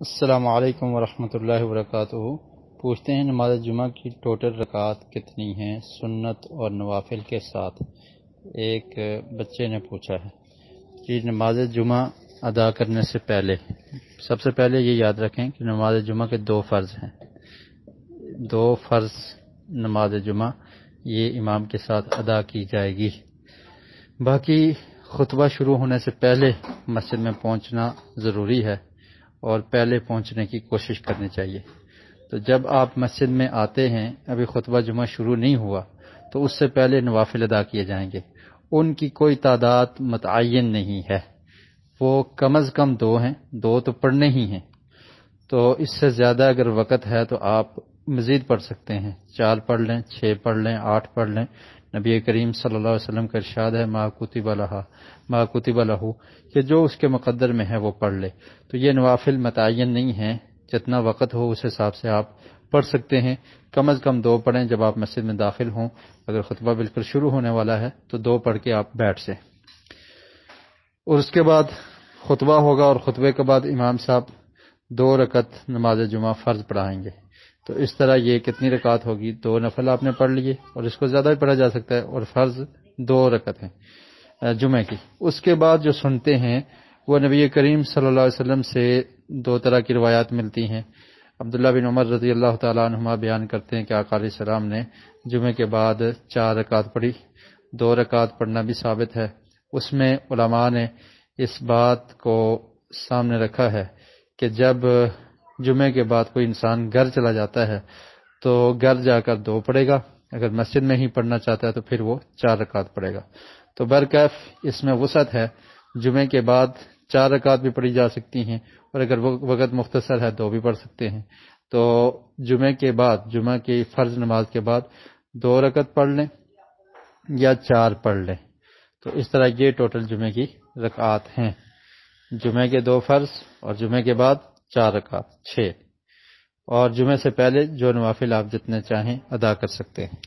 السلام علیکم ورحمۃ اللہ وبرکاتہ۔ پوچھتے ہیں نماز جمعہ کی ٹوٹل رکعات کتنی ہیں سنت اور نوافل کے ساتھ؟ ایک بچے نے پوچھا ہے کہ نماز جمعہ ادا کرنے سے پہلے سب سے پہلے یہ یاد رکھیں کہ نماز جمعہ کے دو فرض ہیں، دو فرض نماز جمعہ یہ امام کے ساتھ ادا کی جائے گی۔ باقی خطبہ شروع ہونے سے پہلے مسجد میں پہنچنا ضروری ہے اور پہلے پہنچنے کی کوشش کرنی چاہیے۔ تو جب آپ مسجد میں آتے ہیں، ابھی خطبہ جمعہ شروع نہیں ہوا، تو اس سے پہلے نوافل ادا کیے جائیں گے۔ ان کی کوئی تعداد متعین نہیں ہے، وہ کم از کم دو ہیں، دو تو پڑھنے ہی ہیں۔ تو اس سے زیادہ اگر وقت ہے تو آپ مزید پڑھ سکتے ہیں، 4 پڑھ لیں، 6 پڑھ لیں، 8 پڑھ لیں۔ نبی کریم صلی اللہ علیہ وسلم کا ارشاد ہے ما کتب لہ، کہ جو اس کے مقدر میں ہے وہ پڑھ لے۔ تو یہ نوافل متعین نہیں ہیں، جتنا وقت ہو اس حساب سے آپ پڑھ سکتے ہیں۔ کم از کم 2 پڑھیں جب آپ مسجد میں داخل ہوں، اگر خطبہ بالکل شروع ہونے والا ہے تو 2 پڑھ کے آپ بیٹھ سے۔ اور اس کے بعد خطبہ ہوگا اور خطبے کے بعد امام صاحب 2 رکعت نماز جمعہ فرض پڑھائیں گے۔ تو اس طرح یہ کتنی رکعت ہوگی؟ 2 نفل آپ نے پڑھ لیے، اور اس کو زیادہ بھی پڑھا جا سکتا ہے، اور فرض 2 رکعت ہیں جمعہ کی۔ اس کے بعد جو سنتے ہیں وہ نبی کریم صلی اللہ علیہ وسلم سے 2 طرح کی روایات ملتی ہیں۔ عبداللہ بن عمر رضی اللہ تعالیٰ عنہما بیان کرتے ہیں کہ آقا علیہ السلام نے جمعے کے بعد 4 رکعت پڑھی، 2 رکعت پڑھنا بھی ثابت ہے۔ اس میں علماء نے اس بات کو سامنے رکھا ہے کہ جب جمعے کے بعد کوئی انسان گھر چلا جاتا ہے تو گھر جا کر 2 پڑھے گا، اگر مسجد میں ہی پڑھنا چاہتا ہے تو پھر وہ 4 رکعت پڑھے گا۔ تو برکیف اس میں وسعت ہے، جمعے کے بعد 4 رکعت بھی پڑھی جا سکتی ہیں، اور اگر وقت مختصر ہے 2 بھی پڑھ سکتے ہیں۔ تو جمعے کے بعد، جمعہ کی فرض نماز کے بعد 2 رکعت پڑھ لیں یا 4 پڑھ لیں۔ تو اس طرح یہ ٹوٹل جمعے کی رکعات ہیں، جمعے کے 2 فرض اور جمعے کے بعد 4 رکعت 6، اور جمعے سے پہلے جو نوافل آپ جتنے چاہیں ادا کر سکتے ہیں۔